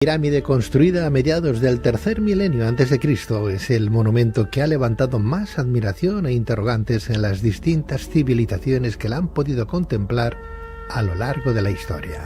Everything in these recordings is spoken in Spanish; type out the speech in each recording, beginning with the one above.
Pirámide construida a mediados del tercer milenio a.C. es el monumento que ha levantado más admiración e interrogantes en las distintas civilizaciones que la han podido contemplar a lo largo de la historia.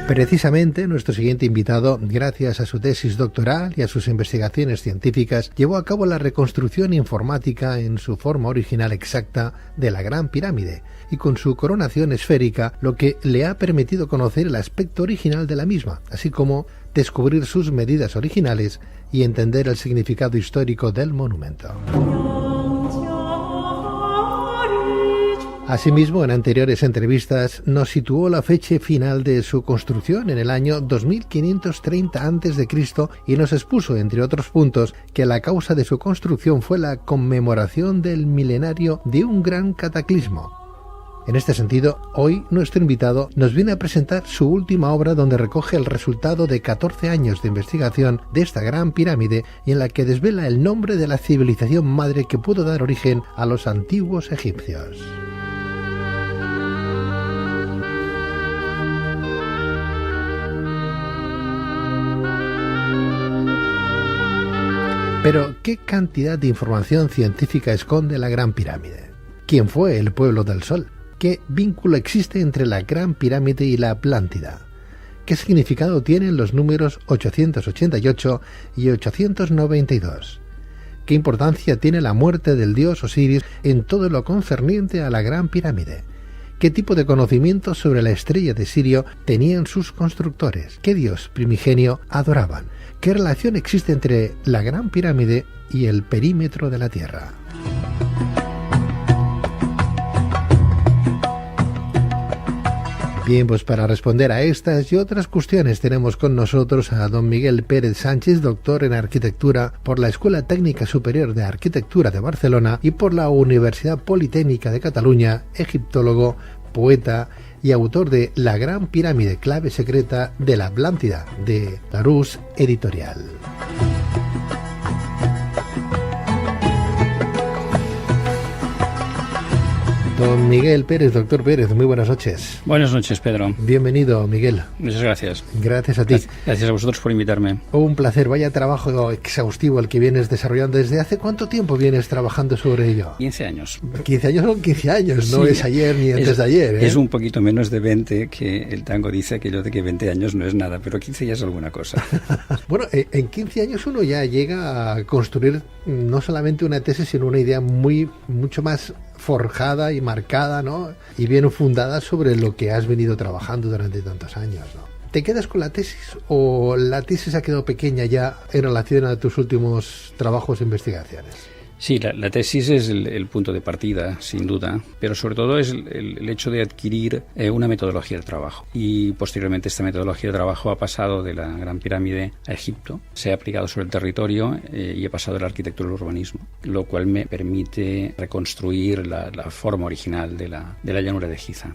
Precisamente, nuestro siguiente invitado, gracias a su tesis doctoral y a sus investigaciones científicas, llevó a cabo la reconstrucción informática en su forma original exacta de la Gran Pirámide, y con su coronación esférica, lo que le ha permitido conocer el aspecto original de la misma, así como descubrir sus medidas originales y entender el significado histórico del monumento. Asimismo, en anteriores entrevistas nos situó la fecha final de su construcción en el año 2530 a.C. y nos expuso, entre otros puntos, que la causa de su construcción fue la conmemoración del milenario de un gran cataclismo. En este sentido, hoy nuestro invitado nos viene a presentar su última obra, donde recoge el resultado de 14 años de investigación de esta gran pirámide y en la que desvela el nombre de la civilización madre que pudo dar origen a los antiguos egipcios. Pero, ¿qué cantidad de información científica esconde la Gran Pirámide? ¿Quién fue el pueblo del Sol? ¿Qué vínculo existe entre la Gran Pirámide y la Atlántida? ¿Qué significado tienen los números 888 y 892? ¿Qué importancia tiene la muerte del dios Osiris en todo lo concerniente a la Gran Pirámide? ¿Qué tipo de conocimientos sobre la estrella de Sirio tenían sus constructores? ¿Qué dios primigenio adoraban? ¿Qué relación existe entre la Gran Pirámide y el perímetro de la Tierra? Bien, pues para responder a estas y otras cuestiones tenemos con nosotros a don Miguel Pérez Sánchez, doctor en Arquitectura por la Escuela Técnica Superior de Arquitectura de Barcelona y por la Universidad Politécnica de Cataluña, egiptólogo, poeta y autor de La Gran Pirámide, clave secreta de la Atlántida, de Larousse Editorial. Don Miguel Pérez, doctor Pérez, muy buenas noches. Buenas noches, Pedro. Bienvenido, Miguel. Muchas gracias. Gracias a ti. Gracias a vosotros por invitarme. Un placer, vaya trabajo exhaustivo el que vienes desarrollando. ¿Desde hace cuánto tiempo vienes trabajando sobre ello? 15 años. 15 años son 15 años, no es ayer ni antes de ayer. Es un poquito menos de 20, que el tango dice aquello de que 20 años no es nada, pero 15 ya es alguna cosa. Bueno, en 15 años uno ya llega a construir no solamente una tesis, sino una idea mucho más forjada y marcada, ¿no? Y bien fundada sobre lo que has venido trabajando durante tantos años, ¿no? ¿Te quedas con la tesis o la tesis ha quedado pequeña ya en relación a tus últimos trabajos e investigaciones? Sí, la tesis es el punto de partida, sin duda, pero sobre todo es el hecho de adquirir una metodología de trabajo. Y posteriormente esta metodología de trabajo ha pasado de la Gran Pirámide a Egipto, se ha aplicado sobre el territorio y ha pasado de la arquitectura al urbanismo, lo cual me permite reconstruir la forma original de la llanura de Giza.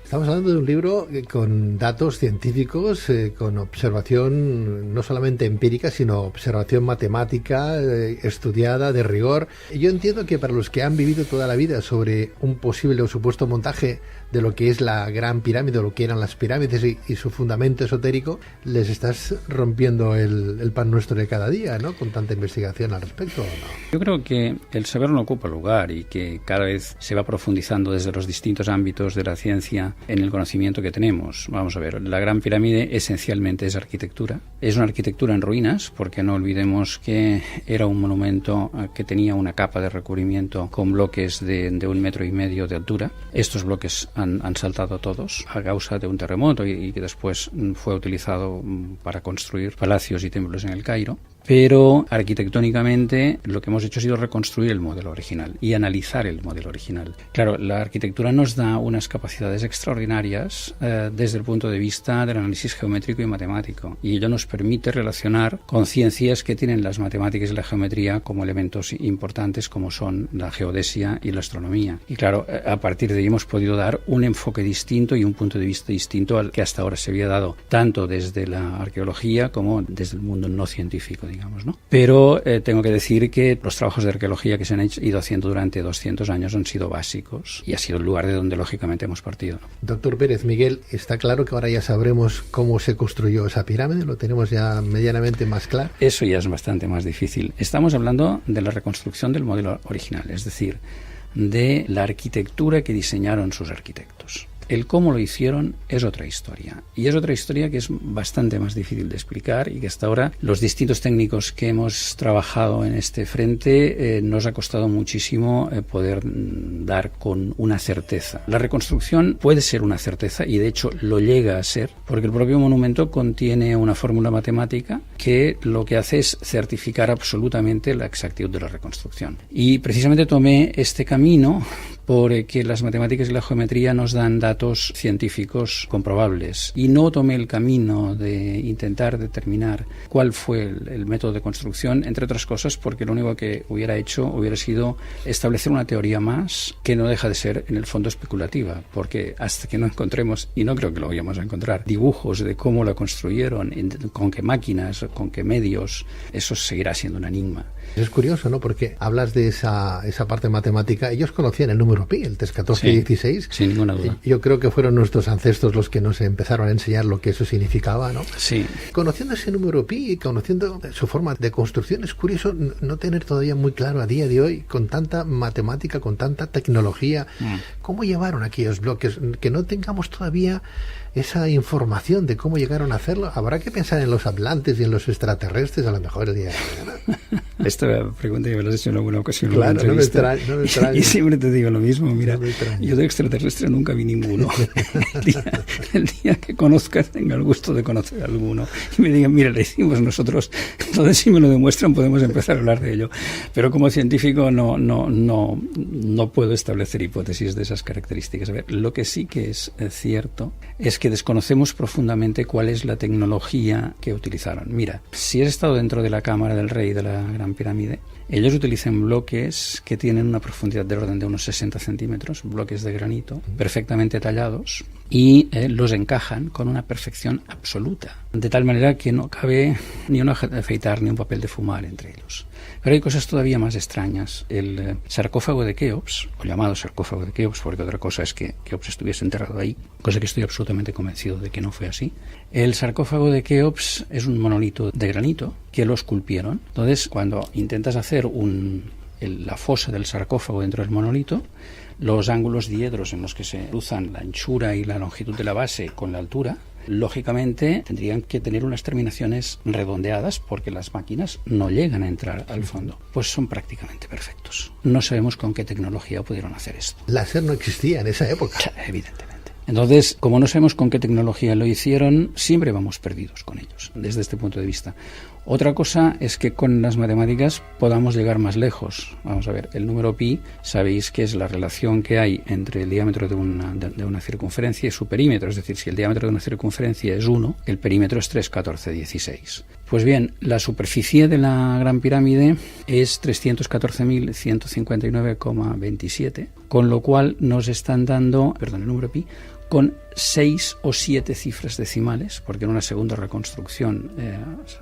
Estamos hablando de un libro con datos científicos, con observación no solamente empírica, sino observación matemática, estudiada, de rigor. Yo entiendo que para los que han vivido toda la vida sobre un posible o supuesto montaje de lo que es la Gran Pirámide, o lo que eran las pirámides y su fundamento esotérico, les estás rompiendo el pan nuestro de cada día, ¿no? Con tanta investigación al respecto, ¿o no? Yo creo que el saber no ocupa lugar y que cada vez se va profundizando desde los distintos ámbitos de la ciencia en el conocimiento que tenemos. Vamos a ver, la Gran Pirámide esencialmente es arquitectura. Es una arquitectura en ruinas, porque no olvidemos que era un monumento que tenía una capa de recubrimiento con bloques de 1,5 metros de altura. Estos bloques han saltado todos a causa de un terremoto y que después fue utilizado para construir palacios y templos en el Cairo. Pero arquitectónicamente lo que hemos hecho ha sido reconstruir el modelo original y analizar el modelo original. Claro, la arquitectura nos da unas capacidades extraordinarias desde el punto de vista del análisis geométrico y matemático, y ello nos permite relacionar con ciencias que tienen las matemáticas y la geometría como elementos importantes, como son la geodesia y la astronomía. Y claro, a partir de ahí hemos podido dar un enfoque distinto y un punto de vista distinto al que hasta ahora se había dado tanto desde la arqueología como desde el mundo no científico, digamos, ¿no? Pero tengo que decir que los trabajos de arqueología que se han ido haciendo durante 200 años han sido básicos y ha sido el lugar de donde lógicamente hemos partido, ¿no? Doctor Pérez, Miguel, está claro que ahora ya sabremos cómo se construyó esa pirámide, lo tenemos ya medianamente más claro. Eso ya es bastante más difícil. Estamos hablando de la reconstrucción del modelo original, es decir, de la arquitectura que diseñaron sus arquitectos. El cómo lo hicieron es otra historia. Y es otra historia que es bastante más difícil de explicar y que hasta ahora los distintos técnicos que hemos trabajado en este frente nos ha costado muchísimo poder dar con una certeza. La reconstrucción puede ser una certeza y de hecho lo llega a ser porque el propio monumento contiene una fórmula matemática que lo que hace es certificar absolutamente la exactitud de la reconstrucción. Y precisamente tomé este camino porque las matemáticas y la geometría nos dan datos científicos comprobables y no tomé el camino de intentar determinar cuál fue el método de construcción, entre otras cosas porque lo único que hubiera hecho hubiera sido establecer una teoría más que no deja de ser en el fondo especulativa, porque hasta que no encontremos, y no creo que lo vayamos a encontrar, dibujos de cómo la construyeron, con qué máquinas, con qué medios, eso seguirá siendo un enigma. Es curioso, ¿no? Porque hablas de esa parte matemática. Ellos conocían el número pi, el 3, 14 y 16. Sin ninguna duda. Yo creo que fueron nuestros ancestros los que nos empezaron a enseñar lo que eso significaba, ¿no? Sí. Conociendo ese número pi y conociendo su forma de construcción, es curioso no tener todavía muy claro a día de hoy, con tanta matemática, con tanta tecnología, cómo llevaron aquellos bloques, que no tengamos todavía esa información de cómo llegaron a hacerlo. Habrá que pensar en los atlantes y en los extraterrestres a lo mejor el día de mañana. Esta pregunta ya me la has hecho en alguna ocasión. Claro, no me extraña. Y siempre te digo lo mismo, mira, yo de extraterrestre nunca vi ninguno. el día que conozcas, tenga el gusto de conocer a alguno y me digan, mira, lo hicimos nosotros, entonces si me lo demuestran podemos empezar a hablar de ello. Pero como científico no puedo establecer hipótesis de esas características. A ver, lo que sí que es cierto es que desconocemos profundamente cuál es la tecnología que utilizaron. Mira, si has estado dentro de la cámara del rey de la Gran Pirámide, ellos utilizan bloques que tienen una profundidad del orden de unos 60 centímetros, bloques de granito, perfectamente tallados, y los encajan con una perfección absoluta, de tal manera que no cabe ni una hoja de afeitar ni un papel de fumar entre ellos. Pero hay cosas todavía más extrañas. El sarcófago de Keops, o llamado sarcófago de Keops, porque otra cosa es que Keops estuviese enterrado ahí, cosa que estoy absolutamente convencido de que no fue así. El sarcófago de Keops es un monolito de granito que lo esculpieron. Entonces, cuando intentas hacer la fosa del sarcófago dentro del monolito, los ángulos diedros en los que se cruzan la anchura y la longitud de la base con la altura, lógicamente tendrían que tener unas terminaciones redondeadas porque las máquinas no llegan a entrar al fondo. Pues son prácticamente perfectos. No sabemos con qué tecnología pudieron hacer esto. Láser no existía en esa época. Evidentemente. Entonces, como no sabemos con qué tecnología lo hicieron, siempre vamos perdidos con ellos, desde este punto de vista. Otra cosa es que con las matemáticas podamos llegar más lejos. Vamos a ver, el número pi, sabéis que es la relación que hay entre el diámetro de una circunferencia y su perímetro. Es decir, si el diámetro de una circunferencia es 1, el perímetro es 3, 14, 16. Pues bien, la superficie de la Gran Pirámide es 314.159,27, con lo cual nos están dando, el número pi, con 6 o 7 cifras decimales, porque en una segunda reconstrucción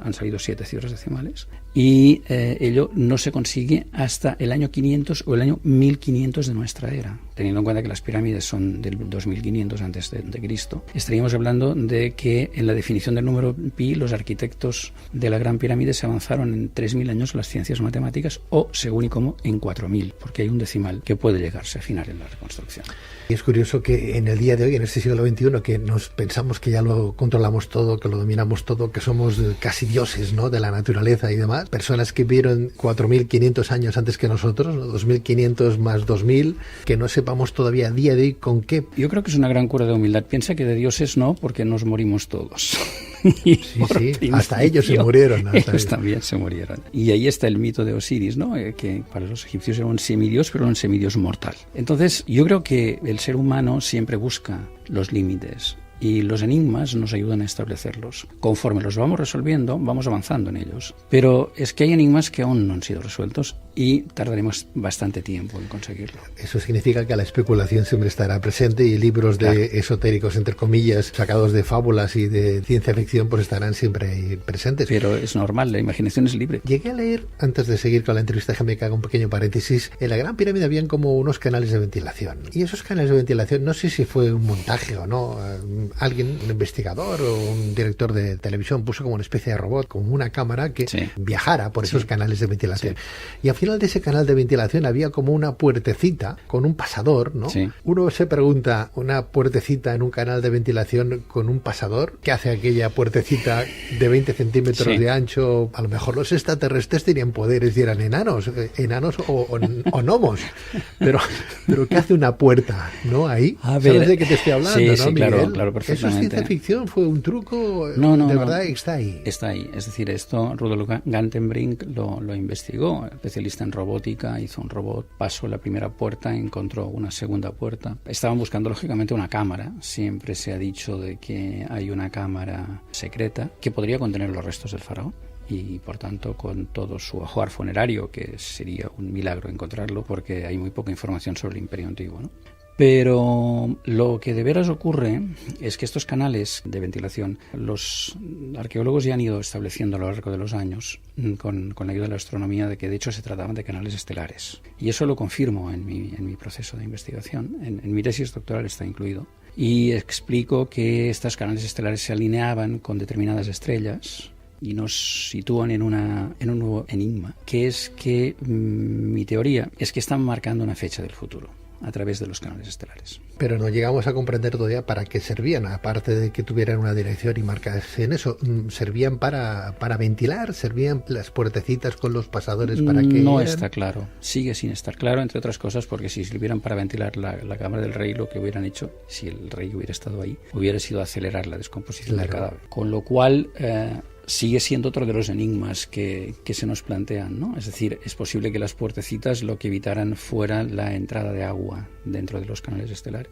han salido 7 cifras decimales, y ello no se consigue hasta el año 500 o el año 1500 de nuestra era. Teniendo en cuenta que las pirámides son del 2500 antes de Cristo, estaríamos hablando de que en la definición del número pi los arquitectos de la Gran Pirámide se avanzaron en 3000 años las ciencias matemáticas o, según y como, en 4000, porque hay un decimal que puede llegarse a afinar en la reconstrucción. Y es curioso que en el día de hoy, en este siglo XXI, que nos pensamos que ya lo controlamos todo, que lo dominamos todo, que somos casi dioses, ¿no?, de la naturaleza y demás, personas que vivieron 4.500 años antes que nosotros, ¿no?, 2.500 más 2.000, que no sepamos todavía a día de hoy con qué. Yo creo que es una gran cura de humildad. Piensa que de dioses no, porque nos morimos todos. Sí, hasta ellos se murieron. Ellos también se murieron. Y ahí está el mito de Osiris, ¿no?, que para los egipcios era un semidios, pero un semidios mortal. Entonces, yo creo que el ser humano siempre busca los límites y los enigmas nos ayudan a establecerlos. Conforme los vamos resolviendo, vamos avanzando en ellos. Pero es que hay enigmas que aún no han sido resueltos y tardaremos bastante tiempo en conseguirlo. Eso significa que la especulación siempre estará presente y libros de esotéricos, entre comillas, sacados de fábulas y de ciencia ficción, pues estarán siempre ahí presentes. Pero es normal, la imaginación es libre. Llegué a leer, antes de seguir con la entrevista, déjame que haga un pequeño paréntesis, en la Gran Pirámide habían como unos canales de ventilación. Y esos canales de ventilación, no sé si fue un montaje o no, alguien, un investigador o un director de televisión puso como una especie de robot, como una cámara que viajara por esos canales de ventilación. Sí. Y al final de ese canal de ventilación había como una puertecita con un pasador, ¿no? Sí. Uno se pregunta, una puertecita en un canal de ventilación con un pasador, ¿qué hace aquella puertecita de 20 centímetros de ancho? A lo mejor los extraterrestres tenían poderes y eran enanos o gnomos, pero ¿qué hace una puerta, no? Ahí, ¿sabes de qué te estoy hablando, no, sí, Miguel? Claro, perfectamente. ¿Eso es ciencia ficción? ¿Fue un truco? No, de verdad está ahí. Está ahí, es decir, esto Rudolf Gantenbrink lo investigó, especialista en robótica, hizo un robot, pasó la primera puerta, encontró una segunda puerta. Estaban buscando lógicamente una cámara, siempre se ha dicho de que hay una cámara secreta que podría contener los restos del faraón. Y por tanto con todo su ajuar funerario, que sería un milagro encontrarlo porque hay muy poca información sobre el Imperio Antiguo, ¿no? Pero lo que de veras ocurre es que estos canales de ventilación, los arqueólogos ya han ido estableciendo a lo largo de los años, con la ayuda de la astronomía, de que de hecho se trataban de canales estelares. Y eso lo confirmo en mi proceso de investigación, en mi tesis doctoral está incluido. Y explico que estos canales estelares se alineaban con determinadas estrellas y nos sitúan en un nuevo enigma, que es que mi teoría es que están marcando una fecha del futuro a través de los canales estelares. Pero no llegamos a comprender todavía para qué servían, aparte de que tuvieran una dirección y marcasen eso. ¿Servían para ventilar? ¿Servían las puertecitas con los pasadores para que no está claro, sigue sin estar claro, entre otras cosas porque si sirvieran para ventilar la cámara del rey, lo que hubieran hecho, si el rey hubiera estado ahí, hubiera sido acelerar la descomposición del cadáver. Con lo cual sigue siendo otro de los enigmas que se nos plantean, ¿no? Es decir, es posible que las puertecitas lo que evitaran fuera la entrada de agua dentro de los canales estelares.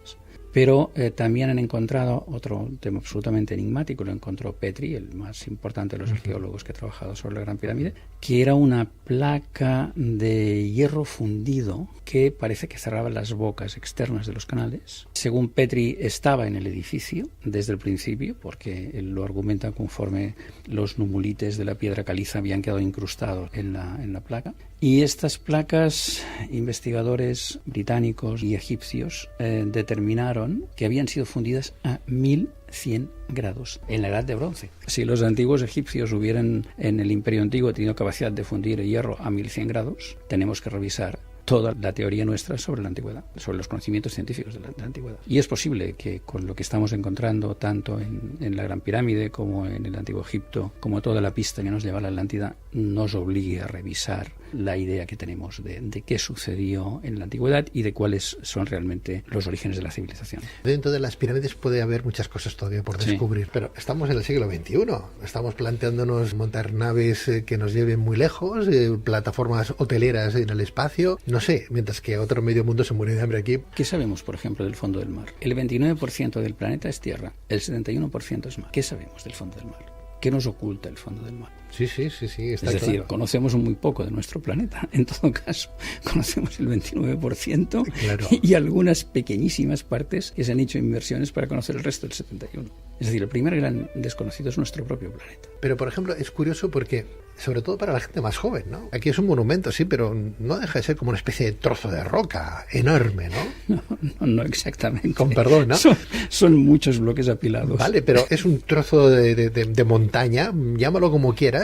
Pero también han encontrado otro tema absolutamente enigmático, lo encontró Petrie, el más importante de los arqueólogos que ha trabajado sobre la Gran Pirámide, que era una placa de hierro fundido que parece que cerraba las bocas externas de los canales. Según Petrie, estaba en el edificio desde el principio, porque él lo argumenta conforme los numulites de la piedra caliza habían quedado incrustados en la placa. Y estas placas, investigadores británicos y egipcios determinaron que habían sido fundidas a 1100 grados en la Edad de Bronce. Si los antiguos egipcios hubieran en el Imperio Antiguo tenido capacidad de fundir hierro a 1100 grados, tenemos que revisar toda la teoría nuestra sobre la antigüedad, sobre los conocimientos científicos de la antigüedad. Y es posible que con lo que estamos encontrando tanto en la Gran Pirámide como en el Antiguo Egipto, como toda la pista que nos lleva a la Atlántida, nos obligue a revisar la idea que tenemos de qué sucedió en la antigüedad y de cuáles son realmente los orígenes de la civilización. Dentro de las pirámides puede haber muchas cosas todavía por descubrir, pero estamos en el siglo XXI, estamos planteándonos montar naves que nos lleven muy lejos, plataformas hoteleras en el espacio, no sé, mientras que otro medio mundo se muere de hambre aquí. ¿Qué sabemos, por ejemplo, del fondo del mar? El 29% del planeta es tierra, el 71% es mar. ¿Qué sabemos del fondo del mar? ¿Qué nos oculta el fondo del mar? Sí, está Es decir, claro. Conocemos muy poco de nuestro planeta. En todo caso, conocemos el 29% claro. y algunas pequeñísimas partes que se han hecho inversiones para conocer el resto del 71%. Es decir, el primer gran desconocido es nuestro propio planeta. Pero, por ejemplo, es curioso porque, sobre todo para la gente más joven, ¿no? Aquí es un monumento, sí, pero no deja de ser como una especie de trozo de roca enorme, ¿no? No exactamente. Con perdón, ¿no? Son muchos bloques apilados. Vale, pero es un trozo de montaña, llámalo como quieras.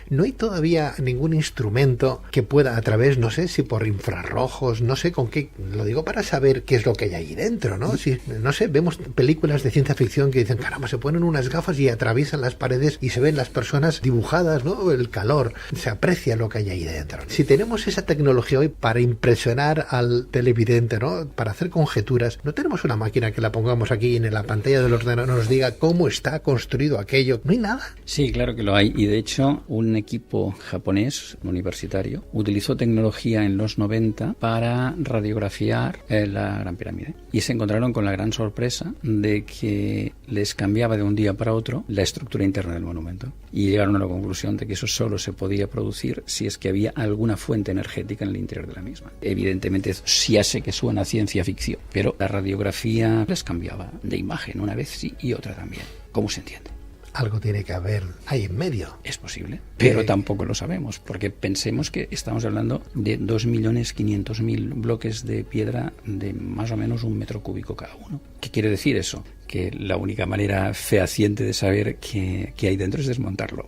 No hay todavía ningún instrumento que pueda a través, no sé si por infrarrojos, no sé con qué, lo digo para saber qué es lo que hay ahí dentro, ¿no? Si, no sé, vemos películas de ciencia ficción que dicen, caramba, caramba, se ponen unas gafas y atraviesan las paredes y se ven las personas dibujadas, ¿no? El calor, se aprecia lo que hay ahí dentro. Si tenemos esa tecnología hoy para impresionar al televidente, ¿no? Para hacer conjeturas, no tenemos una máquina que la pongamos aquí en la pantalla del ordenador nos diga cómo está construido aquello. No hay nada. Sí, claro que lo hay. Y de hecho, un equipo japonés universitario utilizó tecnología en los 90 para radiografiar la Gran Pirámide. Y se encontraron con la gran sorpresa de que les cambiaba de un día para otro la estructura interna del monumento. Y llegaron a la conclusión de que eso solo se podía producir si es que había alguna fuente energética en el interior de la misma. Evidentemente, sí ya sé que suena a ciencia ficción, pero la radiografía les cambiaba de imagen una vez sí y otra también. ¿Cómo se entiende? Algo tiene que haber ahí en medio. Es posible, pero tampoco lo sabemos, porque pensemos que estamos hablando de 2.500.000 bloques de piedra de más o menos 1 metro cúbico cada uno. ¿Qué quiere decir eso? Que la única manera fehaciente de saber qué hay dentro es desmontarlo.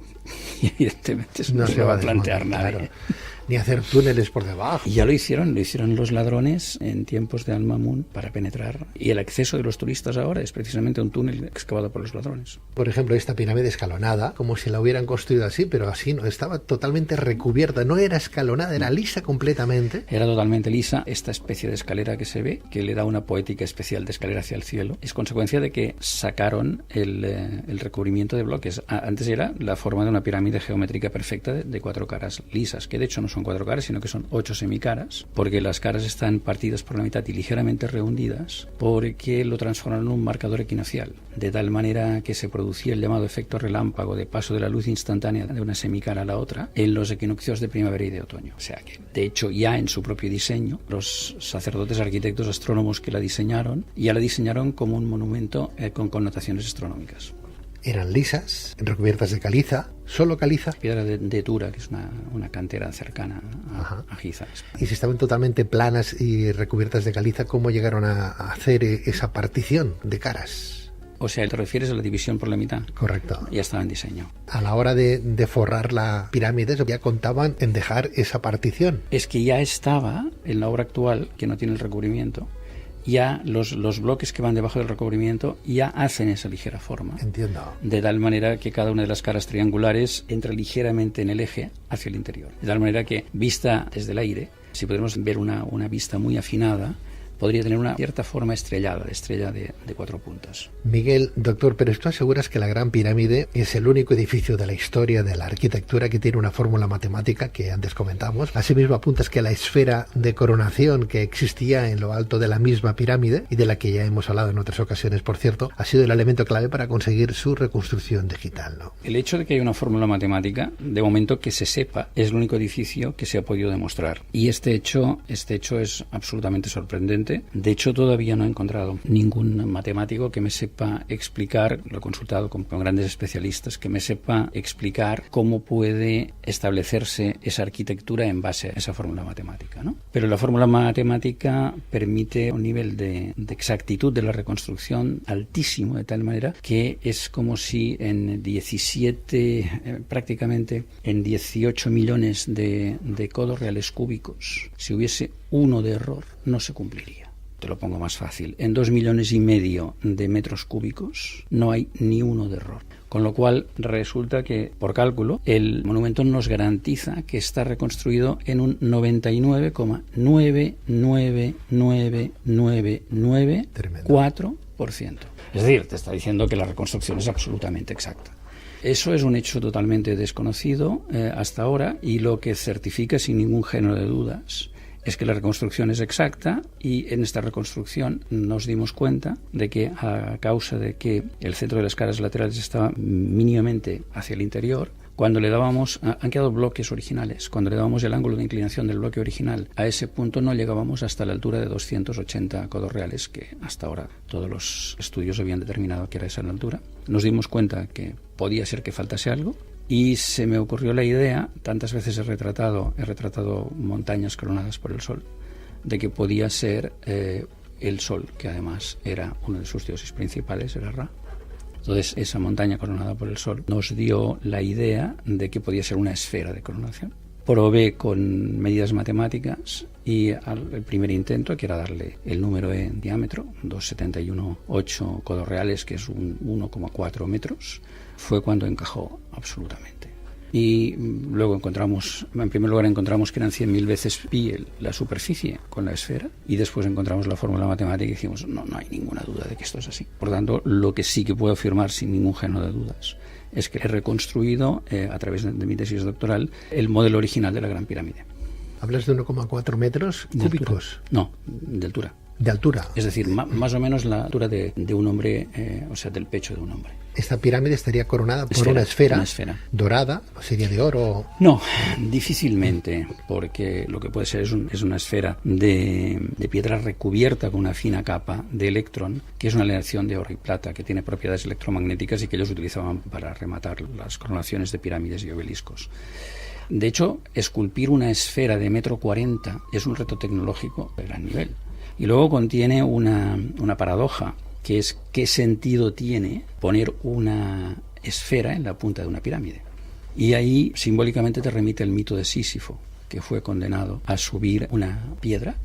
Y evidentemente eso no se va a plantear nadie. Claro. Ni hacer túneles por debajo. Y ya lo hicieron los ladrones en tiempos de Al-Mamun para penetrar. Y el acceso de los turistas ahora es precisamente un túnel excavado por los ladrones. Por ejemplo, esta pirámide escalonada, como si la hubieran construido así, pero así no, estaba totalmente recubierta, no era escalonada, era lisa completamente. Era totalmente lisa. Esta especie de escalera que se ve, que le da una poética especial de escalera hacia el cielo, es consecuencia de que sacaron el recubrimiento de bloques. Antes era la forma de una pirámide geométrica perfecta de 4 caras lisas, que de hecho no son 4 caras, sino que son 8 semicaras, porque las caras están partidas por la mitad y ligeramente rehundidas, porque lo transformaron en un marcador equinoccial, de tal manera que se producía el llamado efecto relámpago de paso de la luz instantánea de una semicara a la otra en los equinoccios de primavera y de otoño. O sea que, de hecho, ya en su propio diseño, los sacerdotes, arquitectos, astrónomos que la diseñaron, ya la diseñaron como un monumento con connotaciones astronómicas. Eran lisas, recubiertas de caliza, solo caliza. Piedra de Tura, que es una cantera cercana a Giza. Y si estaban totalmente planas y recubiertas de caliza, ¿cómo llegaron a hacer esa partición de caras? O sea, ¿te refieres a la división por la mitad? Correcto. Ya estaba en diseño. A la hora de forrar la pirámide, ya contaban en dejar esa partición. Es que ya estaba en la obra actual, que no tiene el recubrimiento, ya los bloques que van debajo del recubrimiento ya hacen esa ligera forma. Entiendo. De tal manera que cada una de las caras triangulares entra ligeramente en el eje hacia el interior. De tal manera que, vista desde el aire, si podemos ver una vista muy afinada, podría tener una cierta forma estrellada, de estrella de 4 puntas. Miguel, doctor, pero ¿tú aseguras que la Gran Pirámide es el único edificio de la historia de la arquitectura que tiene una fórmula matemática que antes comentamos? Asimismo, apuntas que la esfera de coronación que existía en lo alto de la misma pirámide, y de la que ya hemos hablado en otras ocasiones, por cierto, ha sido el elemento clave para conseguir su reconstrucción digital, ¿no? El hecho de que haya una fórmula matemática, de momento que se sepa, es el único edificio que se ha podido demostrar. Y este hecho es absolutamente sorprendente. De hecho, todavía no he encontrado ningún matemático que me sepa explicar, lo he consultado con grandes especialistas, que me sepa explicar cómo puede establecerse esa arquitectura en base a esa fórmula matemática, ¿no? Pero la fórmula matemática permite un nivel de exactitud de la reconstrucción altísimo, de tal manera que es como si en prácticamente en 18 millones de codos reales cúbicos, si hubiese uno de error, no se cumpliría. Te lo pongo más fácil. En 2,5 millones de metros cúbicos no hay ni uno de error. Con lo cual resulta que, por cálculo, el monumento nos garantiza que está reconstruido en un 99,9999994%. Es decir, te está diciendo que la reconstrucción es absolutamente exacta. Eso es un hecho totalmente desconocido hasta ahora, y lo que certifica sin ningún género de dudas es que la reconstrucción es exacta, y en esta reconstrucción nos dimos cuenta de que, a causa de que el centro de las caras laterales estaba mínimamente hacia el interior, cuando le dábamos, han quedado bloques originales, cuando le dábamos el ángulo de inclinación del bloque original a ese punto, no llegábamos hasta la altura de 280 codos reales, que hasta ahora todos los estudios habían determinado que era esa la altura. Nos dimos cuenta que podía ser que faltase algo, y se me ocurrió la idea, tantas veces he retratado montañas coronadas por el sol, de que podía ser el sol, que además era uno de sus dioses principales, era Ra. Entonces, esa montaña coronada por el sol nos dio la idea de que podía ser una esfera de coronación. Probé con medidas matemáticas y el primer intento, que era darle el número en diámetro, 2,71,8 codos reales, que es un 1,4 metros, fue cuando encajó absolutamente. Y luego en primer lugar encontramos que eran 100.000 veces pi la superficie con la esfera, y después encontramos la fórmula matemática y dijimos, no hay ninguna duda de que esto es así. Por lo tanto, lo que sí que puedo afirmar sin ningún género de dudas es que he reconstruido, a través de mi tesis doctoral, el modelo original de la Gran Pirámide. ¿Hablas de 1,4 metros cúbicos? No, de altura. De altura. Es decir, más o menos la altura de un hombre, o sea, del pecho de un hombre. Esta pirámide estaría coronada por una esfera dorada, ¿sería de oro? No, difícilmente, porque lo que puede ser es una esfera de piedra recubierta con una fina capa de electrón, que es una aleación de oro y plata, que tiene propiedades electromagnéticas y que ellos utilizaban para rematar las coronaciones de pirámides y obeliscos. De hecho, esculpir una esfera de 1,40 m es un reto tecnológico de gran nivel. Y luego contiene una paradoja, que es qué sentido tiene poner una esfera en la punta de una pirámide. Y ahí simbólicamente te remite el mito de Sísifo, que fue condenado a subir una piedra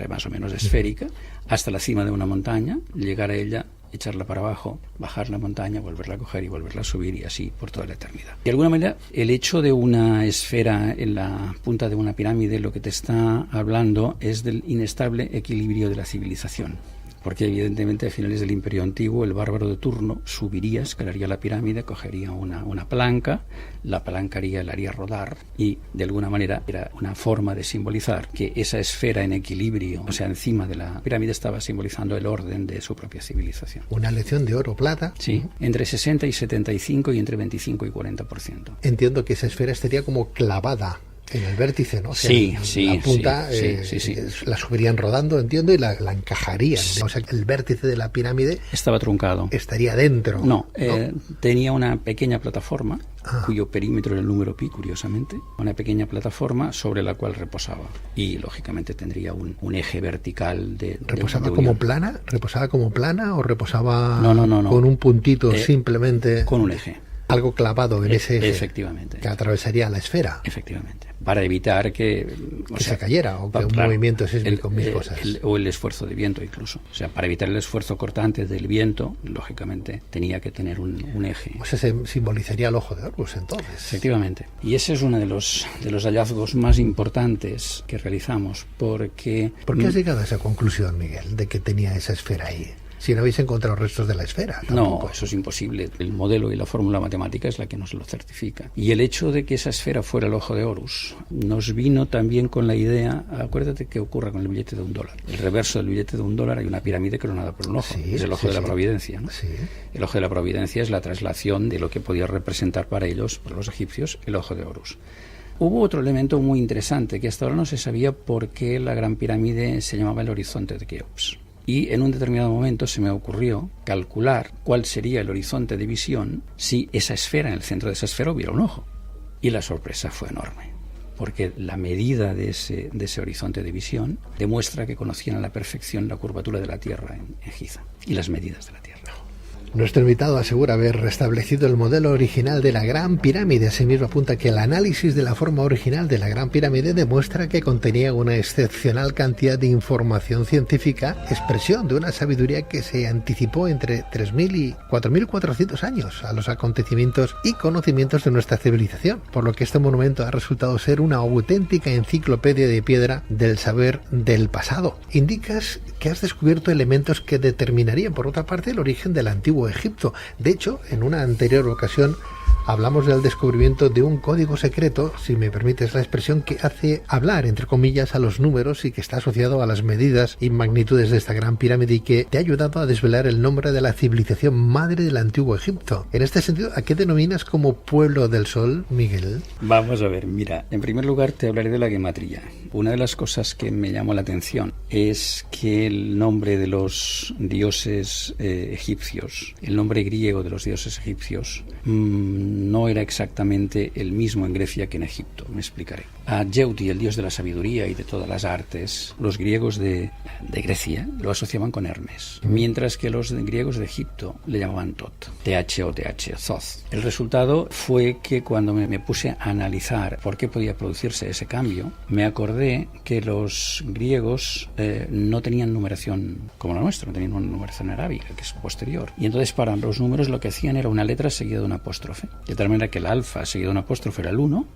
más o menos esférica, hasta la cima de una montaña, llegar a ella, echarla para abajo, bajar la montaña, volverla a coger y volverla a subir, y así por toda la eternidad. De alguna manera, el hecho de una esfera en la punta de una pirámide lo que te está hablando es del inestable equilibrio de la civilización. Porque evidentemente a finales del Imperio Antiguo el bárbaro de turno subiría, escalaría la pirámide, cogería una palanca, la palanca la haría rodar, y de alguna manera era una forma de simbolizar que esa esfera en equilibrio, o sea, encima de la pirámide, estaba simbolizando el orden de su propia civilización. Una lección de oro plata. Sí, entre 60 y 75 y entre 25 y 40%. Entiendo que esa esfera estaría como clavada en el vértice, ¿no? O sea, la punta la subirían rodando, entiendo, y la encajarían. O sea, el vértice de la pirámide estaba truncado. Estaría dentro. No, tenía una pequeña plataforma, cuyo perímetro era el número pi, curiosamente. Una pequeña plataforma sobre la cual reposaba. Y, lógicamente, tendría un eje vertical de... ¿Reposaba como plana? ¿Reposaba como plana o reposaba no. con un puntito simplemente? Con un eje. Algo clavado en ese eje. Efectivamente. Que atravesaría la esfera. Efectivamente. Para evitar que se cayera, o que un movimiento sísmico, mil cosas. O el esfuerzo de viento, incluso. O sea, para evitar el esfuerzo cortante del viento, lógicamente, tenía que tener un eje. O sea, se simbolizaría el ojo de Horus, entonces. Efectivamente. Y ese es uno de los hallazgos más importantes que realizamos, porque... ¿Por qué has llegado a esa conclusión, Miguel, de que tenía esa esfera ahí? Si no habéis encontrado restos de la esfera. Tampoco. No, eso es imposible. El modelo y la fórmula matemática es la que nos lo certifica. Y el hecho de que esa esfera fuera el ojo de Horus nos vino también con la idea, acuérdate qué ocurre con el billete de $1. El reverso del billete de $1 hay una pirámide coronada por un ojo. Sí, es el ojo de la providencia, ¿no? Sí. El ojo de la providencia es la traslación de lo que podía representar para ellos, para los egipcios, el ojo de Horus. Hubo otro elemento muy interesante, que hasta ahora no se sabía por qué la Gran Pirámide se llamaba el horizonte de Keops. Y en un determinado momento se me ocurrió calcular cuál sería el horizonte de visión si esa esfera, en el centro de esa esfera, hubiera un ojo. Y la sorpresa fue enorme, porque la medida de ese horizonte de visión demuestra que conocían a la perfección la curvatura de la Tierra en Giza y las medidas de la Tierra. Nuestro invitado asegura haber restablecido el modelo original de la Gran Pirámide. Asimismo apunta que el análisis de la forma original de la Gran Pirámide demuestra que contenía una excepcional cantidad de información científica, expresión de una sabiduría que se anticipó entre 3.000 y 4.400 años a los acontecimientos y conocimientos de nuestra civilización, por lo que este monumento ha resultado ser una auténtica enciclopedia de piedra del saber del pasado. Indicas que has descubierto elementos que determinarían, por otra parte, el origen del antiguo Egipto. De hecho, en una anterior ocasión hablamos del descubrimiento de un código secreto, si me permites la expresión, que hace hablar, entre comillas, a los números y que está asociado a las medidas y magnitudes de esta gran pirámide, y que te ha ayudado a desvelar el nombre de la civilización madre del antiguo Egipto. En este sentido, ¿a qué denominas como pueblo del sol, Miguel? Vamos a ver, mira, en primer lugar te hablaré de la gematría. Una de las cosas que me llamó la atención es que el nombre de los dioses egipcios, el nombre griego de los dioses egipcios, no era exactamente el mismo en Grecia que en Egipto. Me explicaré. A Jeuti, el dios de la sabiduría y de todas las artes, los griegos de Grecia lo asociaban con Hermes, mientras que los griegos de Egipto le llamaban Tot, T-H-O-T-H, Thoth. El resultado fue que cuando me puse a analizar por qué podía producirse ese cambio, me acordé que los griegos no tenían numeración como la nuestra, no tenían una numeración arábiga, que es posterior. Y entonces para los números lo que hacían era una letra seguida de una apóstrofe, de tal manera que el alfa seguido de una apóstrofe era el 1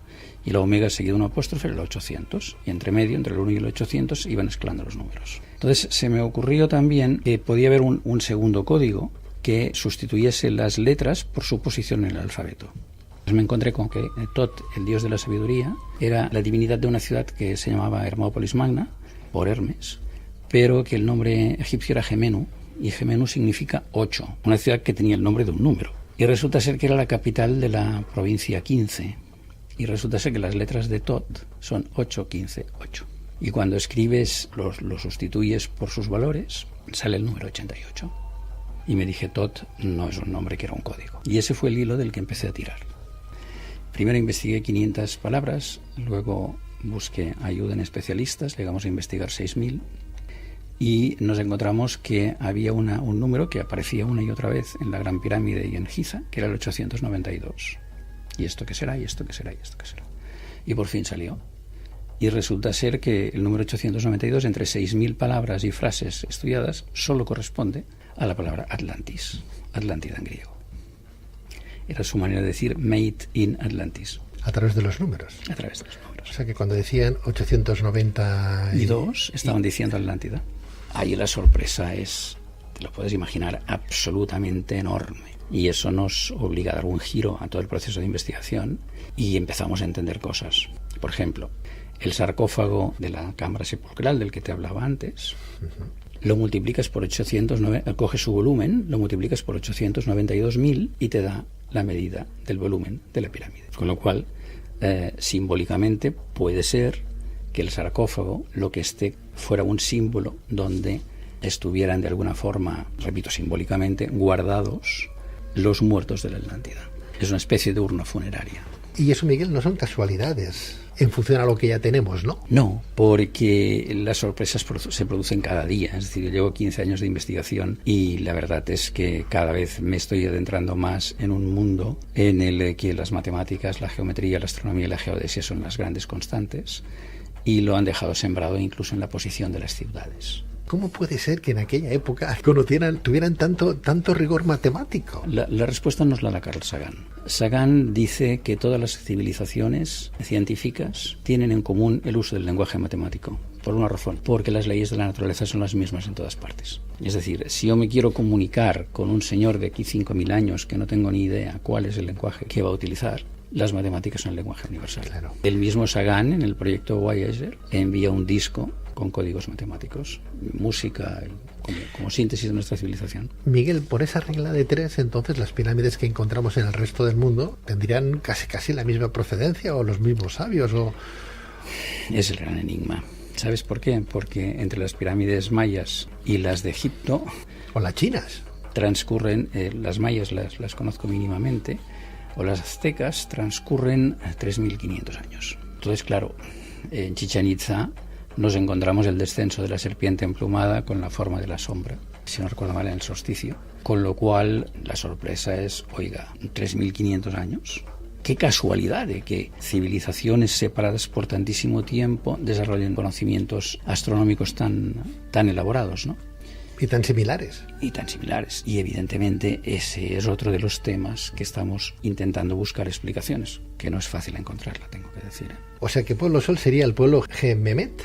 y la omega seguido de una apóstrofe era el 800, y entre medio, entre el 1 y el 800, iban escalando los números. Entonces se me ocurrió también que podía haber un segundo código que sustituyese las letras por su posición en el alfabeto. Entonces me encontré con que Tot, el dios de la sabiduría, era la divinidad de una ciudad que se llamaba Hermópolis Magna, por Hermes, pero que el nombre egipcio era Gemenu, y Gemenu significa 8, una ciudad que tenía el nombre de un número. Y resulta ser que era la capital de la provincia 15, y resulta ser que las letras de Tot son 8, 15, 8. Y cuando escribes, lo sustituyes por sus valores, sale el número 88. Y me dije, Tot no es un nombre, que era un código. Y ese fue el hilo del que empecé a tirar. Primero investigué 500 palabras, luego busqué ayuda en especialistas, llegamos a investigar 6.000, y nos encontramos que había un número que aparecía una y otra vez en la Gran Pirámide y en Giza, que era el 892. ¿Y esto qué será? ¿Y esto qué será? ¿Y esto qué será? Y por fin salió. Y resulta ser que el número 892, entre 6.000 palabras y frases estudiadas, solo corresponde a la palabra Atlantis, Atlántida en griego. Era su manera de decir Made in Atlantis. A través de los números. A través de los números. O sea que cuando decían 892 estaban diciendo Atlántida. Ahí la sorpresa es, te lo puedes imaginar, absolutamente enorme. Y eso nos obliga a dar un giro a todo el proceso de investigación y empezamos a entender cosas. Por ejemplo, el sarcófago de la cámara sepulcral del que te hablaba antes, lo multiplicas por 809, coges su volumen, lo multiplicas por 892.000 y te da la medida del volumen de la pirámide. Con lo cual, simbólicamente puede ser que el sarcófago, lo que esté, fuera un símbolo donde estuvieran de alguna forma, repito, simbólicamente, guardados los muertos de la Atlántida. Es una especie de urna funeraria. Y eso, Miguel, no son casualidades en función a lo que ya tenemos, ¿no? No, porque las sorpresas se producen cada día. Es decir, yo llevo 15 años de investigación y la verdad es que cada vez me estoy adentrando más en un mundo en el que las matemáticas, la geometría, la astronomía y la geodesia son las grandes constantes y lo han dejado sembrado incluso en la posición de las ciudades. ¿Cómo puede ser que en aquella época tuvieran tanto rigor matemático? La respuesta nos la da Carl Sagan. Sagan dice que todas las civilizaciones científicas tienen en común el uso del lenguaje matemático. Por una razón, porque las leyes de la naturaleza son las mismas en todas partes. Es decir, si yo me quiero comunicar con un señor de aquí 5.000 años que no tengo ni idea cuál es el lenguaje que va a utilizar, las matemáticas son el lenguaje universal. Claro. El mismo Sagan, en el proyecto Voyager, envía un disco con códigos matemáticos, música, como síntesis de nuestra civilización. Miguel, por esa regla de 3, entonces las pirámides que encontramos en el resto del mundo tendrían casi la misma procedencia o los mismos sabios. Es el gran enigma. ¿Sabes por qué? Porque entre las pirámides mayas y las de Egipto... O las chinas. Transcurren, las mayas las conozco mínimamente, o las aztecas transcurren 3.500 años. Entonces, claro, en Chichén Itzá nos encontramos el descenso de la serpiente emplumada con la forma de la sombra, si no recuerdo mal, en el solsticio, con lo cual la sorpresa es, oiga, 3.500 años. Qué casualidad de que civilizaciones separadas por tantísimo tiempo desarrollen conocimientos astronómicos tan elaborados, ¿no? Y tan similares. Y evidentemente ese es otro de los temas que estamos intentando buscar explicaciones, que no es fácil encontrarla, tengo que decir. O sea que Pueblo Sol sería el pueblo Gememet.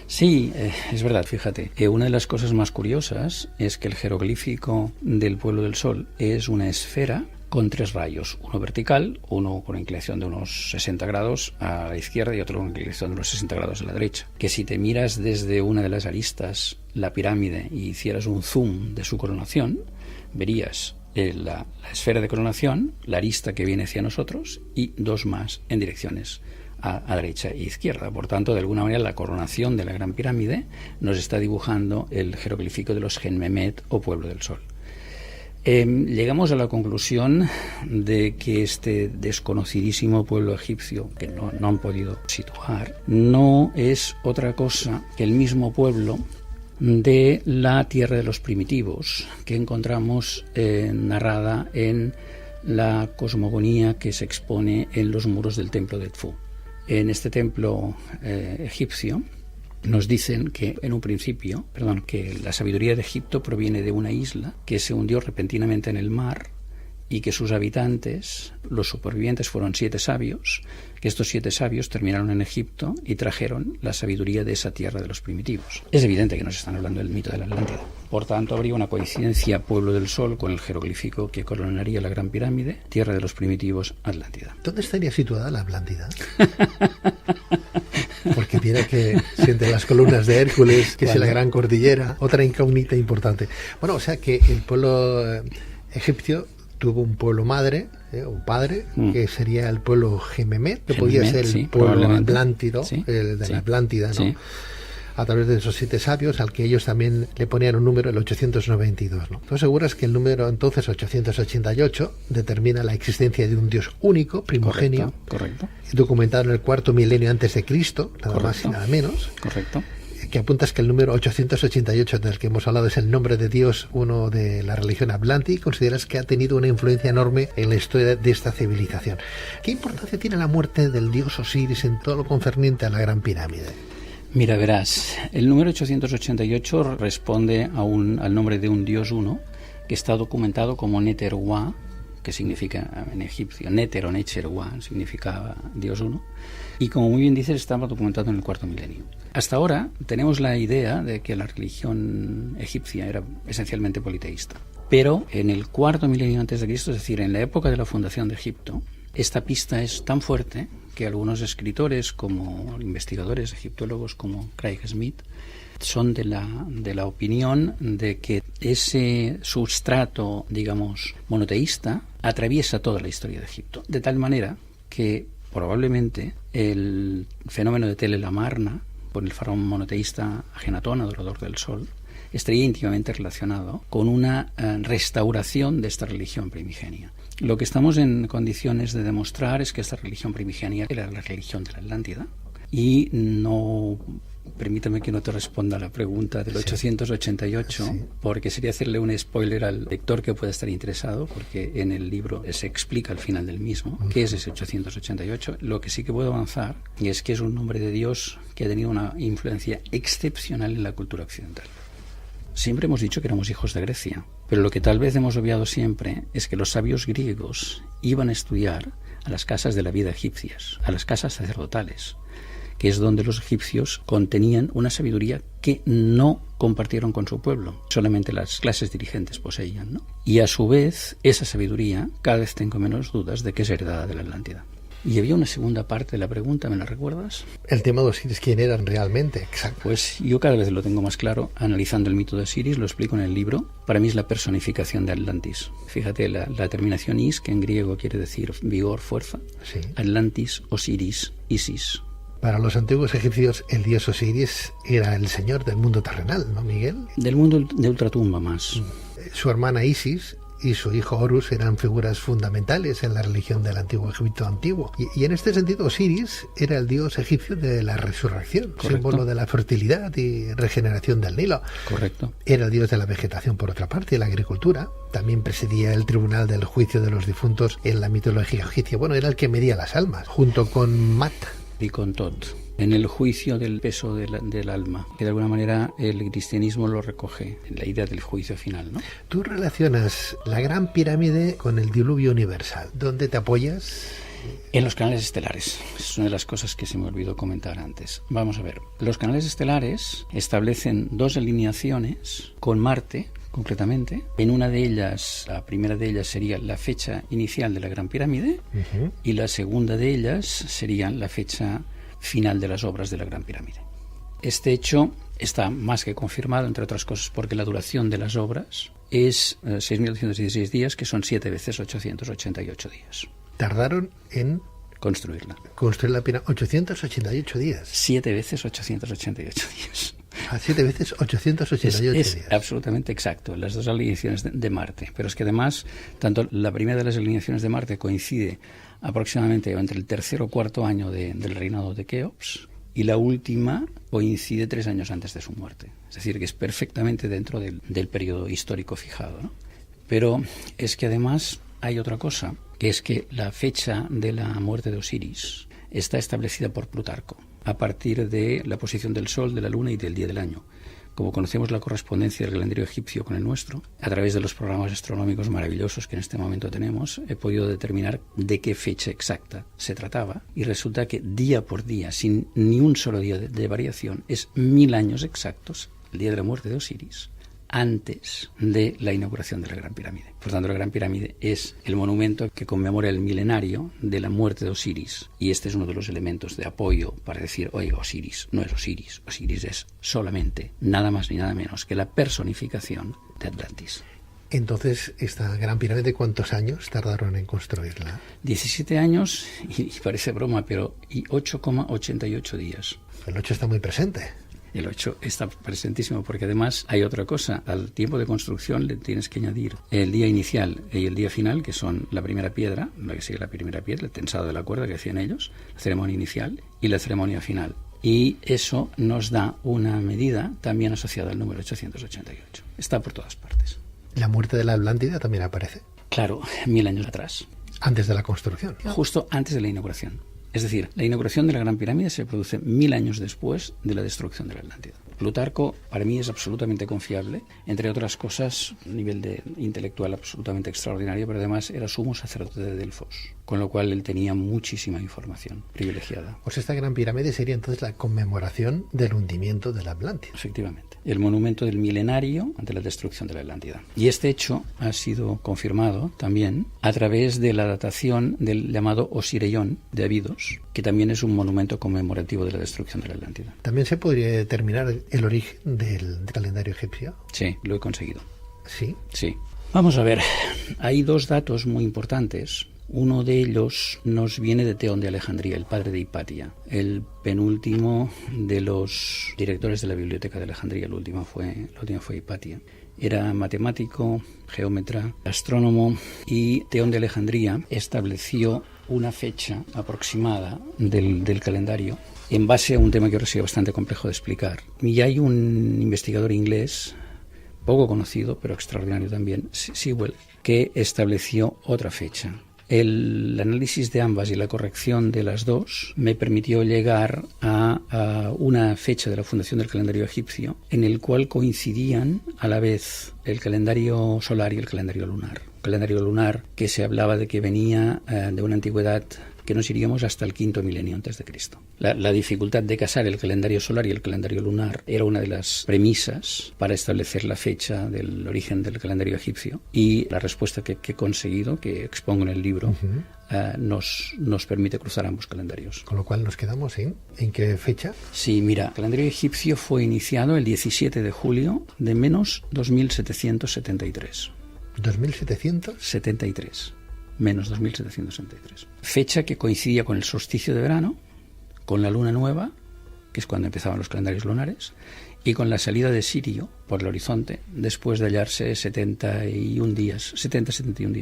Sí, es verdad, fíjate. Una de las cosas más curiosas es que el jeroglífico del Pueblo del Sol es una esfera con 3 rayos, uno vertical, uno con inclinación de unos 60 grados a la izquierda y otro con inclinación de unos 60 grados a la derecha. Que si te miras desde una de las aristas la pirámide y hicieras un zoom de su coronación, verías la esfera de coronación, la arista que viene hacia nosotros y 2 más en direcciones a derecha e izquierda. Por tanto, de alguna manera, la coronación de la Gran Pirámide nos está dibujando el jeroglífico de los Gen Mehmet o Pueblo del Sol. Llegamos a la conclusión de que este desconocidísimo pueblo egipcio, que no han podido situar, no es otra cosa que el mismo pueblo de la tierra de los primitivos que encontramos narrada en la cosmogonía que se expone en los muros del templo de Edfu. En este templo egipcio nos dicen que en un principio, que la sabiduría de Egipto proviene de una isla que se hundió repentinamente en el mar y que sus habitantes, los supervivientes, fueron 7 sabios, que estos 7 sabios terminaron en Egipto y trajeron la sabiduría de esa tierra de los primitivos. Es evidente que nos están hablando del mito de la Atlántida. Por tanto, habría una coincidencia pueblo del sol con el jeroglífico que coronaría la Gran Pirámide, tierra de los primitivos, Atlántida. ¿Dónde estaría situada la Atlántida? Porque tiene que siente las columnas de Hércules, que es la gran cordillera, otra incógnita importante. Bueno, o sea que el pueblo egipcio tuvo un pueblo madre, o padre, que sería el pueblo Gememet, que podía ser el pueblo atlántido, el de la Atlántida, ¿no? Sí. A través de esos 7 sabios, al que ellos también le ponían un número, el 892, ¿no? ¿Tú aseguras que el número entonces 888 determina la existencia de un Dios único, primogenio, correcto, documentado en el 4.º milenio antes de Cristo, nada más y nada menos? Correcto. Que apuntas que el número 888 del que hemos hablado es el nombre de Dios, uno de la religión Atlanti, y consideras que ha tenido una influencia enorme en la historia de esta civilización. ¿Qué importancia tiene la muerte del dios Osiris en todo lo concerniente a la Gran Pirámide? Mira, verás, el número 888 responde al nombre de un dios uno que está documentado como Neterwa, que significa en egipcio, Neter o Necherwa, significa Dios uno, y como muy bien dices, estaba documentado en el 4.º milenio. Hasta ahora tenemos la idea de que la religión egipcia era esencialmente politeísta, pero en el 4.º milenio antes de Cristo, es decir, en la época de la fundación de Egipto, esta pista es tan fuerte que algunos escritores, como investigadores egiptólogos como Craig Smith, son de la opinión de que ese sustrato, digamos, monoteísta atraviesa toda la historia de Egipto, de tal manera que probablemente el fenómeno de Tel el Amarna, por el faraón monoteísta Ajenatón, adorador del sol, estaría íntimamente relacionado con una restauración de esta religión primigenia. Lo que estamos en condiciones de demostrar es que esta religión primigenia era la religión de la Atlántida, y no, permítame que no te responda a la pregunta del 888, porque sería hacerle un spoiler al lector que pueda estar interesado, porque en el libro se explica al final del mismo qué es ese 888. Lo que sí que puedo avanzar es que es un nombre de Dios que ha tenido una influencia excepcional en la cultura occidental. Siempre hemos dicho que éramos hijos de Grecia, pero lo que tal vez hemos obviado siempre es que los sabios griegos iban a estudiar a las casas de la vida egipcias, a las casas sacerdotales, que es donde los egipcios contenían una sabiduría que no compartieron con su pueblo, solamente las clases dirigentes poseían, ¿no? Y a su vez, esa sabiduría, cada vez tengo menos dudas de que es heredada de la Atlántida. Y había una segunda parte de la pregunta, ¿me la recuerdas? El tema de Osiris, ¿quién eran realmente? Exacto. Pues yo cada vez lo tengo más claro analizando el mito de Osiris, lo explico en el libro. Para mí es la personificación de Atlantis. Fíjate, la terminación is, que en griego quiere decir vigor, fuerza. Sí. Atlantis, Osiris, Isis. Para los antiguos egipcios, el dios Osiris era el señor del mundo terrenal, ¿no, Miguel? Del mundo de ultratumba más. Su hermana Isis y su hijo Horus eran figuras fundamentales en la religión del antiguo Egipto antiguo. Y en este sentido, Osiris era el dios egipcio de la resurrección, correcto, símbolo de la fertilidad y regeneración del Nilo. Correcto. Era el dios de la vegetación, por otra parte, y la agricultura. También presidía el tribunal del juicio de los difuntos en la mitología egipcia. Bueno, era el que medía las almas, junto con Mat y con Tot, en el juicio del peso del alma, que de alguna manera el cristianismo lo recoge en la idea del juicio final, ¿no? Tú relacionas la Gran Pirámide con el diluvio universal. ¿Dónde te apoyas? En los canales estelares. Es una de las cosas que se me olvidó comentar antes. Vamos a ver. Los canales estelares establecen 2 alineaciones con Marte, concretamente. En una de ellas, la primera de ellas sería la fecha inicial de la Gran Pirámide, y la segunda de ellas sería la fecha final de las obras de la Gran Pirámide. Este hecho está más que confirmado, entre otras cosas, porque la duración de las obras es 6.216 días, que son 7 veces 888 días. Tardaron en construirla. Construir la pirámide 888 días. 7 veces 888 días. A 7 veces 888 es días. Absolutamente exacto, las dos alineaciones de Marte. Pero es que además, tanto la primera de las alineaciones de Marte coincide aproximadamente entre el tercer o cuarto año del reinado de Keops, y la última coincide 3 años antes de su muerte. Es decir, que es perfectamente dentro del periodo histórico fijado, ¿no? Pero es que además hay otra cosa, que es que la fecha de la muerte de Osiris está establecida por Plutarco a partir de la posición del Sol, de la Luna y del día del año. Como conocemos la correspondencia del calendario egipcio con el nuestro, a través de los programas astronómicos maravillosos que en este momento tenemos, he podido determinar de qué fecha exacta se trataba, y resulta que día por día, sin ni un solo día de variación, es 1000 años exactos, el día de la muerte de Osiris, antes de la inauguración de la Gran Pirámide. Por tanto, la Gran Pirámide es el monumento que conmemora el milenario de la muerte de Osiris, y este es uno de los elementos de apoyo para decir, oye, Osiris no es Osiris, Osiris es solamente, nada más ni nada menos que la personificación de Atlantis. Entonces, esta Gran Pirámide, ¿cuántos años tardaron en construirla? 17 años, y parece broma, pero y 8,88 días. El 8 está muy presente. El 8 está presentísimo, porque además hay otra cosa. Al tiempo de construcción le tienes que añadir el día inicial y el día final, que son la primera piedra, la que sigue la primera piedra, el tensado de la cuerda que hacían ellos, la ceremonia inicial y la ceremonia final. Y eso nos da una medida también asociada al número 888. Está por todas partes. La muerte de la Atlántida también aparece. Claro, 1000 años atrás. Antes de la construcción. Justo antes de la inauguración. Es decir, la inauguración de la Gran Pirámide se produce 1000 años después de la destrucción de la Atlántida. Plutarco, para mí, es absolutamente confiable, entre otras cosas, a nivel intelectual absolutamente extraordinario, pero además era sumo sacerdote de Delfos, con lo cual él tenía muchísima información privilegiada. Pues esta Gran Pirámide sería entonces la conmemoración del hundimiento de la Atlántida. Efectivamente, el monumento del milenario ante la destrucción de la Atlántida. Y este hecho ha sido confirmado también a través de la datación del llamado Osireion de Abidos, que también es un monumento conmemorativo de la destrucción de la Atlántida. ¿También se podría determinar el origen del calendario egipcio? Sí, lo he conseguido. ¿Sí? Sí. Vamos a ver, hay dos datos muy importantes. Uno de ellos nos viene de Teón de Alejandría, el padre de Hipatia, el penúltimo de los directores de la Biblioteca de Alejandría. La última fue Hipatia. Era matemático, geómetra, astrónomo, y Teón de Alejandría estableció una fecha aproximada del calendario en base a un tema que ahora sería bastante complejo de explicar. Y hay un investigador inglés, poco conocido, pero extraordinario también, Sewell, que estableció otra fecha. El análisis de ambas y la corrección de las dos me permitió llegar a una fecha de la fundación del calendario egipcio en el cual coincidían a la vez el calendario solar y el calendario lunar. Calendario lunar que se hablaba de que venía de una antigüedad que nos iríamos hasta el quinto milenio antes de Cristo. La dificultad de casar el calendario solar y el calendario lunar era una de las premisas para establecer la fecha del origen del calendario egipcio, y la respuesta que he conseguido, que expongo en el libro, nos permite cruzar ambos calendarios. Con lo cual nos quedamos en ¿qué fecha? Sí, mira, el calendario egipcio fue iniciado el 17 de julio de menos 2773. ¿2773? Menos 2763. Fecha que coincidía con el solsticio de verano, con la luna nueva, que es cuando empezaban los calendarios lunares, y con la salida de Sirio por el horizonte, después de hallarse 71 días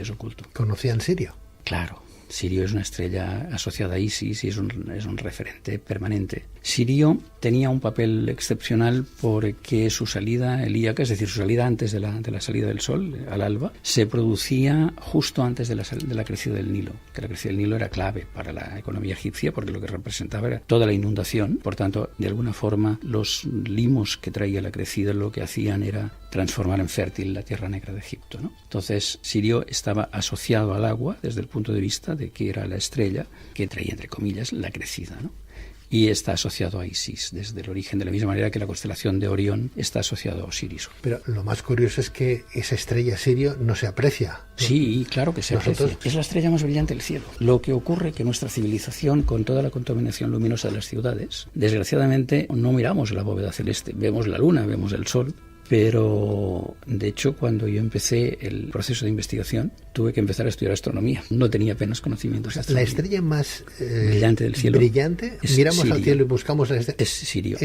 oculto. ¿Conocían Sirio? Claro. Sirio es una estrella asociada a Isis y es un referente permanente. Sirio tenía un papel excepcional porque su salida helíaca, es decir, su salida antes de la salida del sol, al alba, se producía justo antes de la crecida del Nilo, que la crecida del Nilo era clave para la economía egipcia porque lo que representaba era toda la inundación. Por tanto, de alguna forma, los limos que traía la crecida lo que hacían era transformar en fértil la tierra negra de Egipto, ¿no? Entonces, Sirio estaba asociado al agua desde el punto de vista de que era la estrella que traía, entre comillas, la crecida, ¿no? Y está asociado a Isis desde el origen, de la misma manera que la constelación de Orión está asociada a Osiris. Pero lo más curioso es que esa estrella Sirio no se aprecia, ¿no? Sí, claro que se aprecia. Es la estrella más brillante del cielo. Lo que ocurre es que nuestra civilización, con toda la contaminación luminosa de las ciudades, desgraciadamente no miramos la bóveda celeste. Vemos la luna, vemos el sol, pero de hecho cuando yo empecé el proceso de investigación tuve que empezar a estudiar astronomía. No tenía apenas conocimientos de astronomía. La estrella más brillante del cielo. Brillante, miramos Sirio. Al cielo y buscamos la estrella. Es Sirio.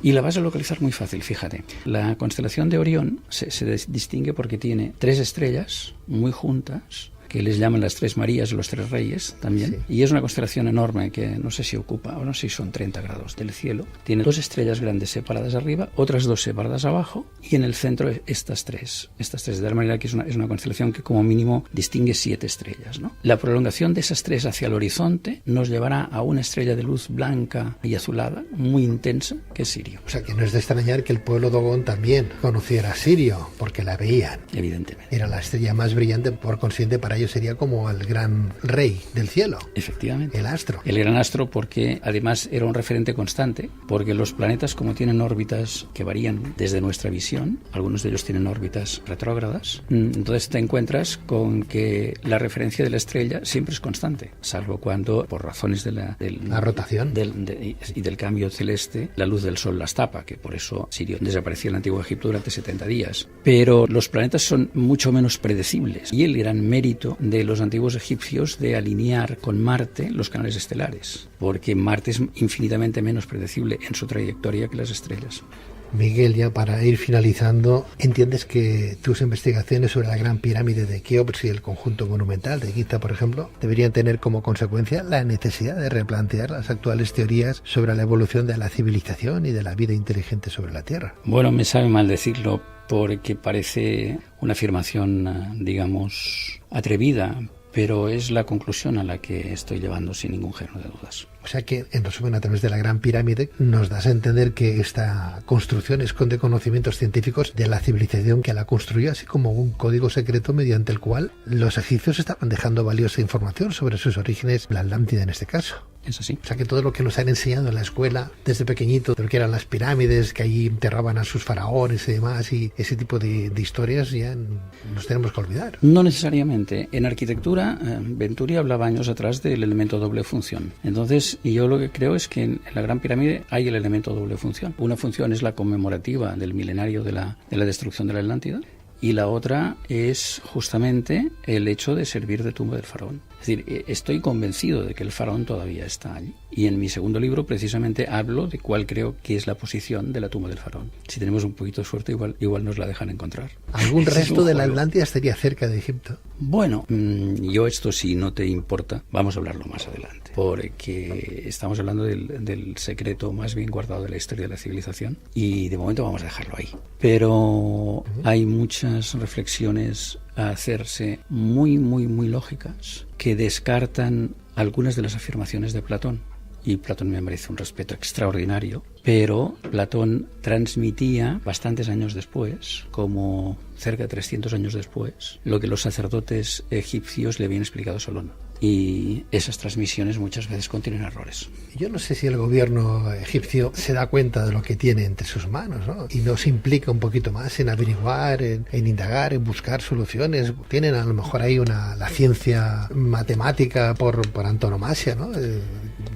Y la vas a localizar muy fácil, fíjate. La constelación de Orión se distingue porque tiene 3 estrellas muy juntas, que les llaman las 3 Marías, los 3 Reyes también, y es una constelación enorme que no sé si ocupa, o no sé si son 30 grados del cielo. Tiene 2 estrellas grandes separadas arriba, otras 2 separadas abajo, y en el centro estas tres, de tal manera que es una constelación que como mínimo distingue 7 estrellas, ¿no? La prolongación de esas 3 hacia el horizonte nos llevará a una estrella de luz blanca y azulada, muy intensa, que es Sirio. O sea, que no es de extrañar que el pueblo Dogon también conociera a Sirio, porque la veían. Evidentemente. Era la estrella más brillante, por consiguiente, para ellos sería como el gran rey del cielo. Efectivamente. El astro. El gran astro, porque además era un referente constante, porque los planetas, como tienen órbitas que varían desde nuestra visión, algunos de ellos tienen órbitas retrógradas, entonces te encuentras con que la referencia de la estrella siempre es constante, salvo cuando, por razones de la rotación y del cambio celeste, la luz del sol las tapa, que por eso Sirio desapareció en el antiguo Egipto durante 70 días. Pero los planetas son mucho menos predecibles, y el gran mérito de los antiguos egipcios de alinear con Marte los canales estelares, porque Marte es infinitamente menos predecible en su trayectoria que las estrellas. Miguel, ya para ir finalizando, ¿entiendes que tus investigaciones sobre la Gran Pirámide de Keops y el conjunto monumental de Giza, por ejemplo, deberían tener como consecuencia la necesidad de replantear las actuales teorías sobre la evolución de la civilización y de la vida inteligente sobre la Tierra? Bueno, me sabe mal decirlo porque parece una afirmación, digamos, atrevida, pero es la conclusión a la que estoy llevando sin ningún género de dudas. O sea que, en resumen, a través de la Gran Pirámide nos das a entender que esta construcción esconde conocimientos científicos de la civilización que la construyó, así como un código secreto mediante el cual los egipcios estaban dejando valiosa información sobre sus orígenes, la Atlántida en este caso. Es así. O sea que todo lo que nos han enseñado en la escuela desde pequeñito, de lo que eran las pirámides, que allí enterraban a sus faraones y demás, y ese tipo de historias ya nos tenemos que olvidar. No necesariamente. En arquitectura, Venturi hablaba años atrás del elemento doble función. Entonces, yo lo que creo es que en la Gran Pirámide hay el elemento doble función. Una función es la conmemorativa del milenario de la destrucción de la Atlántida, y la otra es justamente el hecho de servir de tumba del faraón. Es decir, estoy convencido de que el faraón todavía está allí. Y en mi segundo libro precisamente hablo de cuál creo que es la posición de la tumba del faraón. Si tenemos un poquito de suerte, igual nos la dejan encontrar. ¿Algún resto de la Atlántida estaría cerca de Egipto? Bueno, yo esto, si no te importa, vamos a hablarlo más adelante, porque estamos hablando del secreto más bien guardado de la historia de la civilización, y de momento vamos a dejarlo ahí. Pero hay muchas reflexiones a hacerse muy, muy, muy lógicas que descartan algunas de las afirmaciones de Platón. Y Platón me merece un respeto extraordinario, pero Platón transmitía bastantes años después, como cerca de 300 años después, lo que los sacerdotes egipcios le habían explicado a Solón. Y esas transmisiones muchas veces contienen errores. Yo no sé si el gobierno egipcio se da cuenta de lo que tiene entre sus manos, ¿no? Y no se implica un poquito más en averiguar, en indagar, en buscar soluciones. Tienen a lo mejor ahí la ciencia matemática por antonomasia, ¿no?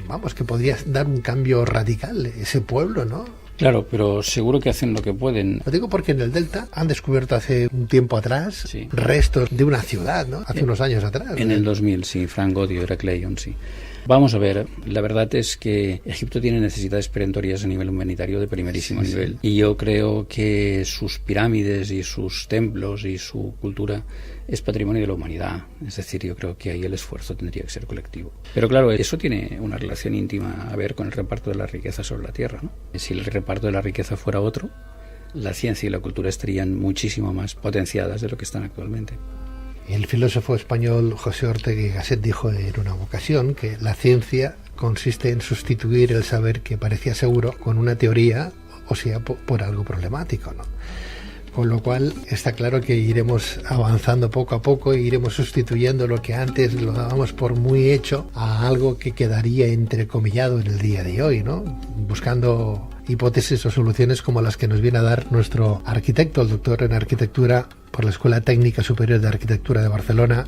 Vamos, que podría dar un cambio radical ese pueblo, ¿no? Claro, pero seguro que hacen lo que pueden. Lo digo porque en el Delta han descubierto hace un tiempo atrás restos de una ciudad, ¿no? Hace unos años atrás. En el 2000, sí, Frank Godio, Heracleion, sí. Vamos a ver, la verdad es que Egipto tiene necesidades perentorias a nivel humanitario de primerísimo nivel. Y yo creo que sus pirámides y sus templos y su cultura es patrimonio de la humanidad. Es decir, yo creo que ahí el esfuerzo tendría que ser colectivo. Pero claro, eso tiene una relación íntima a ver con el reparto de la riqueza sobre la Tierra, ¿no? Si el reparto de la riqueza fuera otro, la ciencia y la cultura estarían muchísimo más potenciadas de lo que están actualmente. El filósofo español José Ortega y Gasset dijo en una ocasión que la ciencia consiste en sustituir el saber que parecía seguro con una teoría, o sea, por algo problemático, ¿no? Con lo cual está claro que iremos avanzando poco a poco e iremos sustituyendo lo que antes lo dábamos por muy hecho a algo que quedaría entrecomillado en el día de hoy, ¿no? Buscando hipótesis o soluciones como las que nos viene a dar nuestro arquitecto, el doctor en arquitectura por la Escuela Técnica Superior de Arquitectura de Barcelona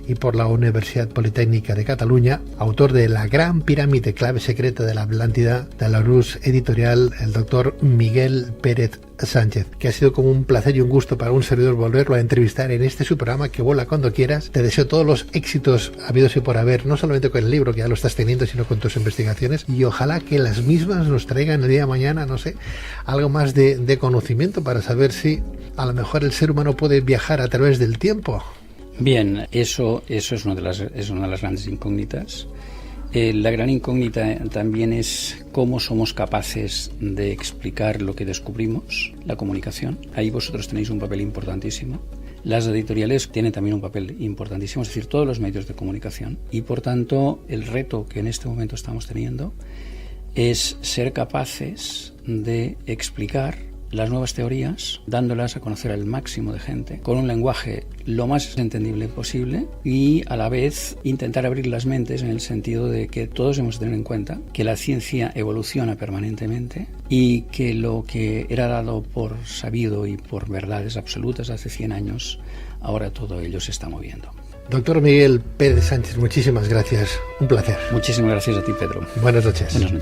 y por la Universidad Politécnica de Cataluña, autor de La Gran Pirámide, clave secreta de la Atlántida, de la Larousse Editorial, el doctor Miguel Pérez Sánchez, que ha sido como un placer y un gusto para un servidor volverlo a entrevistar en este su programa Que Vuela Cuando Quieras. Te deseo todos los éxitos habidos y por haber, no solamente con el libro, que ya lo estás teniendo, sino con tus investigaciones, y ojalá que las mismas nos traigan el día de mañana, no sé, algo más de conocimiento para saber si a lo mejor el ser humano puede viajar a través del tiempo. Bien, eso es una de las grandes incógnitas. La gran incógnita también es cómo somos capaces de explicar lo que descubrimos, la comunicación. Ahí vosotros tenéis un papel importantísimo. Las editoriales tienen también un papel importantísimo, es decir, todos los medios de comunicación. Y por tanto, el reto que en este momento estamos teniendo es ser capaces de explicar las nuevas teorías, dándolas a conocer al máximo de gente, con un lenguaje lo más entendible posible y a la vez intentar abrir las mentes en el sentido de que todos hemos de tener en cuenta que la ciencia evoluciona permanentemente y que lo que era dado por sabido y por verdades absolutas hace 100 años, ahora todo ello se está moviendo. Doctor Miguel Pérez Sánchez, muchísimas gracias. Un placer. Muchísimas gracias a ti, Pedro. Buenas noches. Buenas noches.